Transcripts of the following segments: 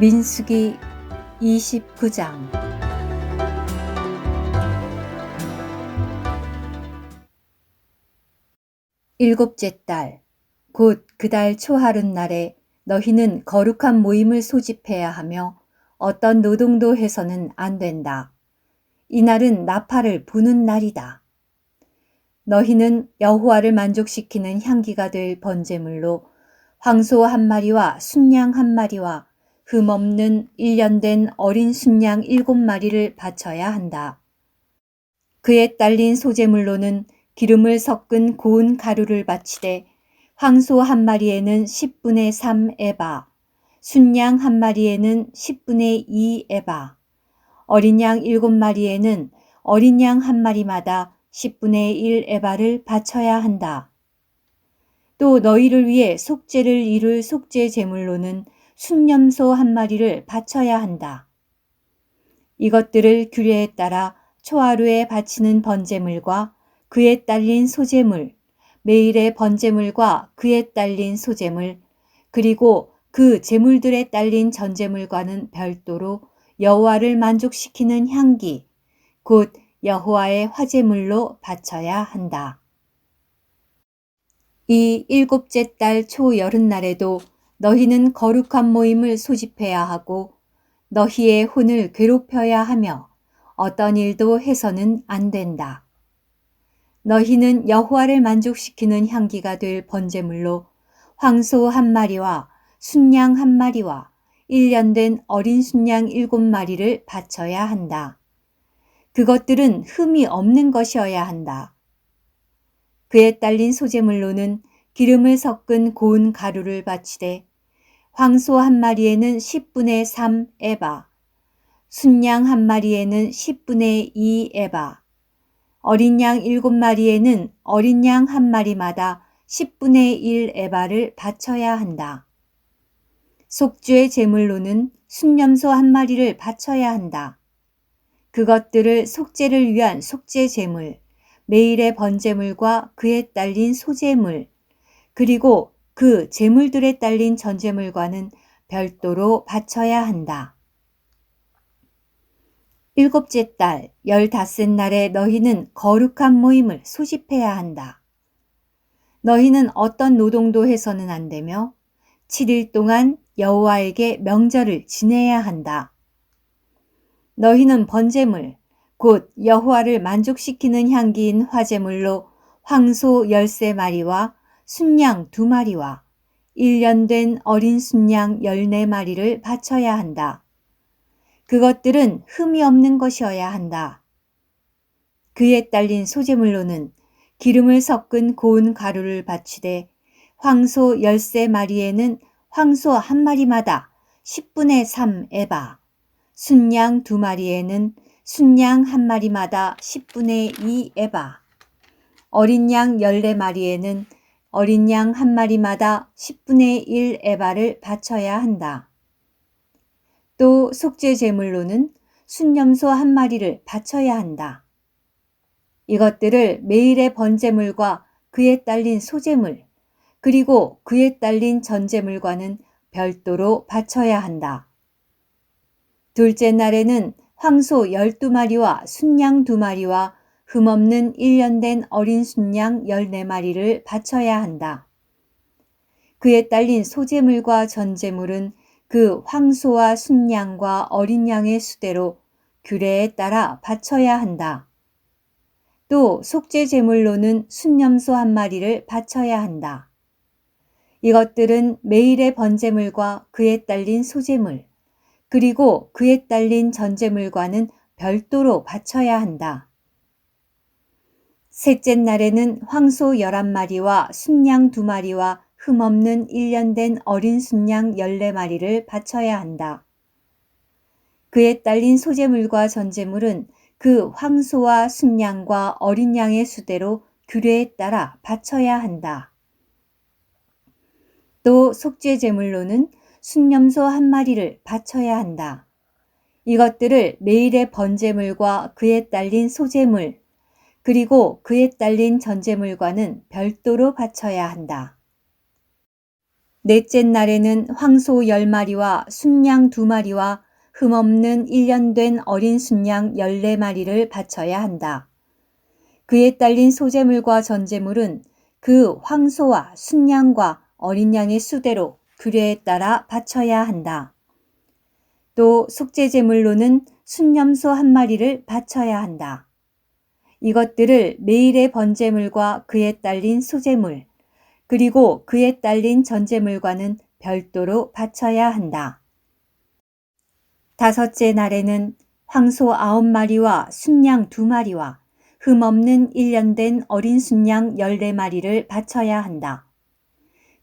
민수기 29장. 일곱째 달, 곧 그 달 초하룻날에 너희는 거룩한 모임을 소집해야 하며 어떤 노동도 해서는 안 된다. 이날은 나팔을 부는 날이다. 너희는 여호와를 만족시키는 향기가 될 번제물로 황소 한 마리와 순양 한 마리와 흠없는 1년 된 어린 순양 7마리를 바쳐야 한다. 그에 딸린 소제물로는 기름을 섞은 고운 가루를 바치되 황소 한 마리에는 10분의 3 에바, 순양 한 마리에는 10분의 2 에바, 어린 양 7마리에는 어린 양 한 마리마다 10분의 1 에바를 바쳐야 한다. 또 너희를 위해 속죄를 이룰 속죄 제물로는 순염소 한 마리를 바쳐야 한다. 이것들을 규례에 따라 초하루에 바치는 번제물과 그에 딸린 소제물, 매일의 번제물과 그에 딸린 소제물, 그리고 그 제물들에 딸린 전제물과는 별도로 여호와를 만족시키는 향기, 곧 여호와의 화제물로 바쳐야 한다. 이 일곱째 달 초여름날에도 너희는 거룩한 모임을 소집해야 하고 너희의 혼을 괴롭혀야 하며 어떤 일도 해서는 안 된다. 너희는 여호와를 만족시키는 향기가 될 번제물로 황소 한 마리와 순양 한 마리와 1년 된 어린 순양 7마리를 바쳐야 한다. 그것들은 흠이 없는 것이어야 한다. 그에 딸린 소제물로는 기름을 섞은 고운 가루를 바치되 황소 한 마리에는 10분의 3 에바, 순양 한 마리에는 10분의 2 에바, 어린 양 7마리에는 어린 양 한 마리마다 10분의 1 에바를 바쳐야 한다. 속죄 제물로는 순염소 한 마리를 바쳐야 한다. 그것들을 속죄를 위한 속죄 제물, 매일의 번제물과 그에 딸린 소제물, 그리고 그 제물들에 딸린 전제물과는 별도로 바쳐야 한다. 일곱째 달 15날에 너희는 거룩한 모임을 소집해야 한다. 너희는 어떤 노동도 해서는 안 되며 7일 동안 여호와에게 명절을 지내야 한다. 너희는 번제물, 곧 여호와를 만족시키는 향기인 화제물로 황소 13마리와 순양 2마리와 1년 된 어린 순양 14마리를 바쳐야 한다. 그것들은 흠이 없는 것이어야 한다. 그에 딸린 소제물로는 기름을 섞은 고운 가루를 바치되 황소 13마리에는 황소 한 마리마다 10분의 3 에바, 순양 2마리에는 순양 한 마리마다 10분의 2 에바, 어린 양 14마리에는 어린 양 한 마리마다 10분의 1 에바를 바쳐야 한다. 또 속죄 제물로는 순염소 한 마리를 바쳐야 한다. 이것들을 매일의 번제물과 그에 딸린 소제물, 그리고 그에 딸린 전제물과는 별도로 바쳐야 한다. 둘째 날에는 황소 12마리와 순양 2마리와 흠없는 1년 된 어린 순양 14마리를 바쳐야 한다. 그에 딸린 소제물과 전제물은 그 황소와 순양과 어린 양의 수대로 규례에 따라 바쳐야 한다. 또 속죄 제물로는 순염소 한 마리를 바쳐야 한다. 이것들은 매일의 번제물과 그에 딸린 소제물, 그리고 그에 딸린 전제물과는 별도로 바쳐야 한다. 셋째 날에는 황소 11마리와 순양 2마리와 흠없는 1년 된 어린 순양 14마리를 바쳐야 한다. 그에 딸린 소제물과 전제물은 그 황소와 순양과 어린 양의 수대로 규례에 따라 바쳐야 한다. 또 속죄 제물로는 순염소 한 마리를 바쳐야 한다. 이것들을 매일의 번제물과 그에 딸린 소제물, 그리고 그에 딸린 전제물과는 별도로 바쳐야 한다. 넷째 날에는 황소 10마리와 순양 2마리와 흠없는 1년 된 어린 순양 14마리를 바쳐야 한다. 그에 딸린 소제물과 전제물은 그 황소와 순양과 어린 양의 수대로 규례에 따라 바쳐야 한다. 또 속죄제물로는 순염소 1마리를 바쳐야 한다. 이것들을 매일의 번제물과 그에 딸린 소제물, 그리고 그에 딸린 전제물과는 별도로 바쳐야 한다. 다섯째 날에는 황소 9마리와 순양 2마리와 흠없는 1년 된 어린 순양 14마리를 바쳐야 한다.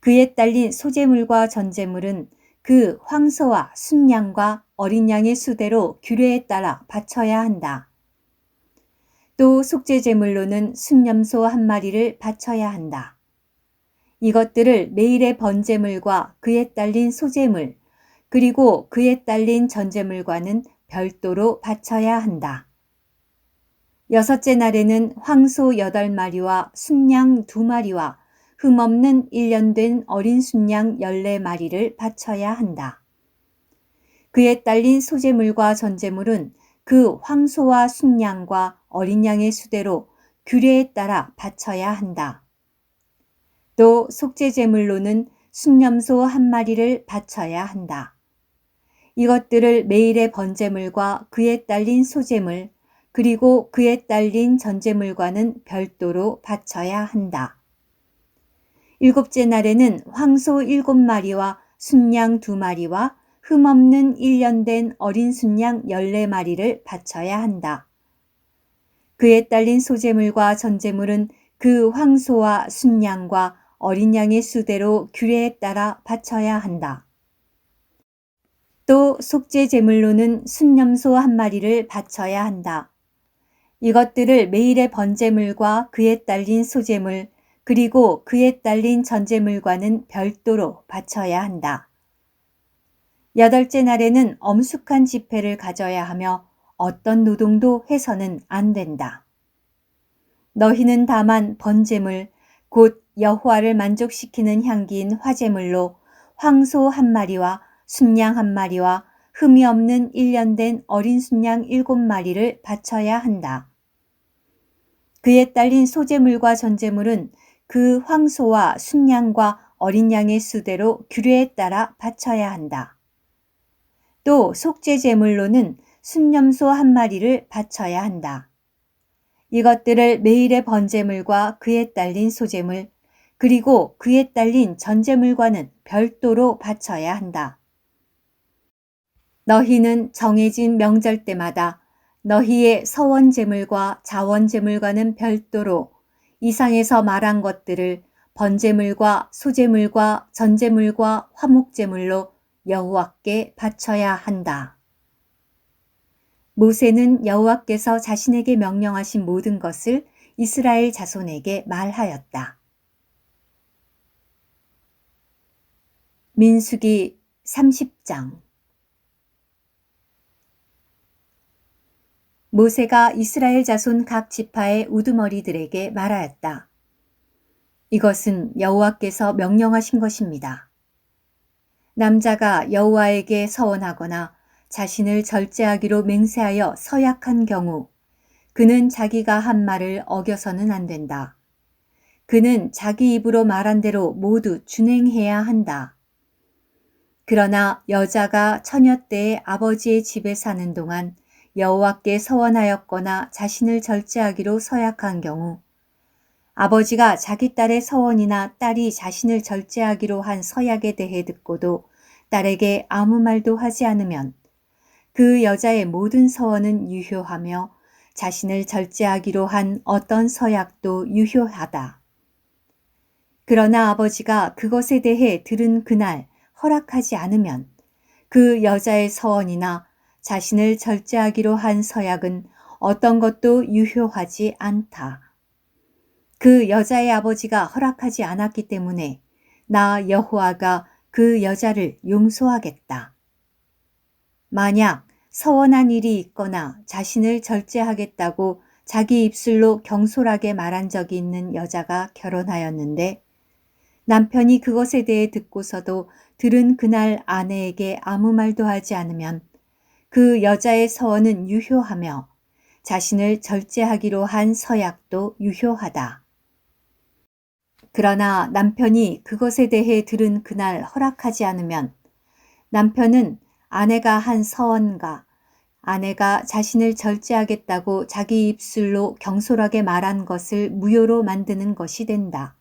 그에 딸린 소제물과 전제물은 그 황소와 순양과 어린 양의 수대로 규례에 따라 바쳐야 한다. 또 속죄제물로는 순염소 1마리를 바쳐야 한다. 이것들을 매일의 번제물과 그에 딸린 소제물, 그리고 그에 딸린 전제물과는 별도로 바쳐야 한다. 여섯째 날에는 황소 8마리와 순양 2마리와 흠없는 1년 된 어린 순양 14마리를 바쳐야 한다. 그에 딸린 소제물과 전제물은 그 황소와 순양과 어린 양의 수대로 규례에 따라 바쳐야 한다. 또 속죄제물로는 순염소 1마리를 바쳐야 한다. 이것들을 매일의 번제물과 그에 딸린 소제물, 그리고 그에 딸린 전제물과는 별도로 바쳐야 한다. 일곱째 날에는 황소 7마리와 순양 2마리와 흠없는 1년 된 어린 순양 14마리를 바쳐야 한다. 그에 딸린 소제물과 전제물은 그 황소와 순양과 어린 양의 수대로 규례에 따라 바쳐야 한다. 또 속죄제물로는 순염소 1마리를 바쳐야 한다. 이것들을 매일의 번제물과 그에 딸린 소제물, 그리고 그에 딸린 전제물과는 별도로 바쳐야 한다. 여덟째 날에는 엄숙한 집회를 가져야 하며 어떤 노동도 해서는 안 된다. 너희는 다만 번제물, 곧 여호와를 만족시키는 향기인 화제물로 황소 1마리와 순양 1마리와 흠이 없는 1년 된 어린 순양 7마리를 바쳐야 한다. 그에 딸린 소제물과 전제물은 그 황소와 순양과 어린 양의 수대로 규례에 따라 바쳐야 한다. 또 속죄제물로는 순염소 1마리를 바쳐야 한다. 이것들을 매일의 번제물과 그에 딸린 소제물, 그리고 그에 딸린 전제물과는 별도로 바쳐야 한다. 너희는 정해진 명절 때마다 너희의 서원제물과 자원제물과는 별도로 이상에서 말한 것들을 번제물과 소제물과 전제물과 화목제물로 여호와께 바쳐야 한다. 모세는 여호와께서 자신에게 명령하신 모든 것을 이스라엘 자손에게 말하였다. 민수기 30장. 모세가 이스라엘 자손 각 지파의 우두머리들에게 말하였다. 이것은 여호와께서 명령하신 것입니다. 남자가 여호와에게 서원하거나 자신을 절제하기로 맹세하여 서약한 경우 그는 자기가 한 말을 어겨서는 안 된다. 그는 자기 입으로 말한 대로 모두 준행해야 한다. 그러나 여자가 처녀 때에 아버지의 집에 사는 동안 여호와께 서원하였거나 자신을 절제하기로 서약한 경우 아버지가 자기 딸의 서원이나 딸이 자신을 절제하기로 한 서약에 대해 듣고도 딸에게 아무 말도 하지 않으면 그 여자의 모든 서원은 유효하며 자신을 절제하기로 한 어떤 서약도 유효하다. 그러나 아버지가 그것에 대해 들은 그날 허락하지 않으면 그 여자의 서원이나 자신을 절제하기로 한 서약은 어떤 것도 유효하지 않다. 그 여자의 아버지가 허락하지 않았기 때문에 나 여호와가 그 여자를 용서하겠다. 만약 서원한 일이 있거나 자신을 절제하겠다고 자기 입술로 경솔하게 말한 적이 있는 여자가 결혼하였는데 남편이 그것에 대해 듣고서도 들은 그날 아내에게 아무 말도 하지 않으면 그 여자의 서원은 유효하며 자신을 절제하기로 한 서약도 유효하다. 그러나 남편이 그것에 대해 들은 그날 허락하지 않으면 남편은 아내가 한 서원과 아내가 자신을 절제하겠다고 자기 입술로 경솔하게 말한 것을 무효로 만드는 것이 된다.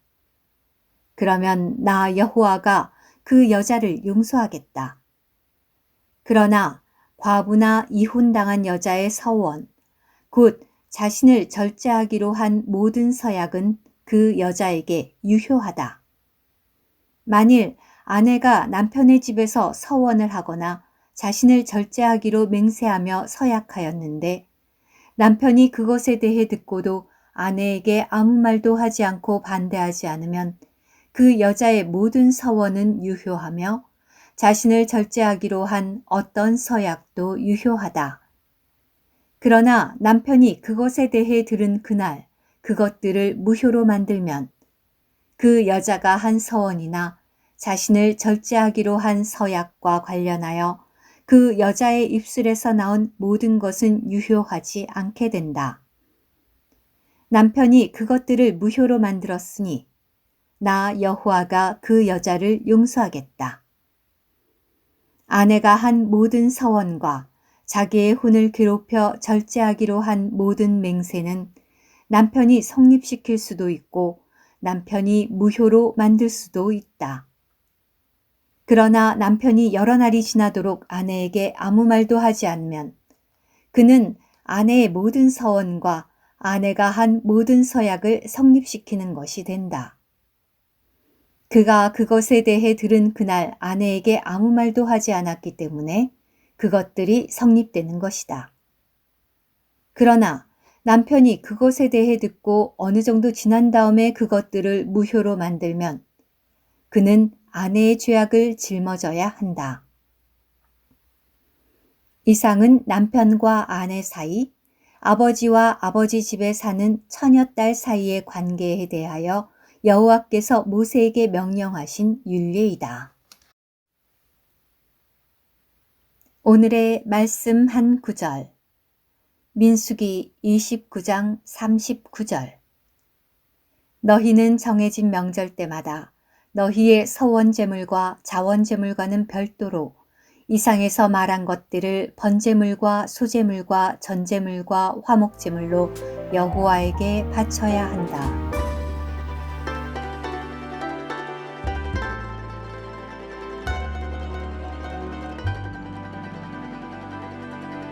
그러면 나 여호와가 그 여자를 용서하겠다. 그러나 과부나 이혼당한 여자의 서원, 곧 자신을 절제하기로 한 모든 서약은 그 여자에게 유효하다. 만일 아내가 남편의 집에서 서원을 하거나 자신을 절제하기로 맹세하며 서약하였는데 남편이 그것에 대해 듣고도 아내에게 아무 말도 하지 않고 반대하지 않으면 그 여자의 모든 서원은 유효하며 자신을 절제하기로 한 어떤 서약도 유효하다. 그러나 남편이 그것에 대해 들은 그날 그것들을 무효로 만들면 그 여자가 한 서원이나 자신을 절제하기로 한 서약과 관련하여 그 여자의 입술에서 나온 모든 것은 유효하지 않게 된다. 남편이 그것들을 무효로 만들었으니 나 여호와가 그 여자를 용서하겠다. 아내가 한 모든 서원과 자기의 혼을 괴롭혀 절제하기로 한 모든 맹세는 남편이 성립시킬 수도 있고 남편이 무효로 만들 수도 있다. 그러나 남편이 여러 날이 지나도록 아내에게 아무 말도 하지 않으면 그는 아내의 모든 서원과 아내가 한 모든 서약을 성립시키는 것이 된다. 그가 그것에 대해 들은 그날 아내에게 아무 말도 하지 않았기 때문에 그것들이 성립되는 것이다. 그러나 남편이 그것에 대해 듣고 어느 정도 지난 다음에 그것들을 무효로 만들면 그는 아내의 죄악을 짊어져야 한다. 이상은 남편과 아내 사이, 아버지와 아버지 집에 사는 처녀딸 사이의 관계에 대하여 여호와께서 모세에게 명령하신 율례이다. 오늘의 말씀 한 구절. 민수기 29장 39절. 너희는 정해진 명절 때마다 너희의 서원제물과 자원제물과는 별도로 이상에서 말한 것들을 번제물과 소제물과 전제물과 화목제물로 여호와에게 바쳐야 한다.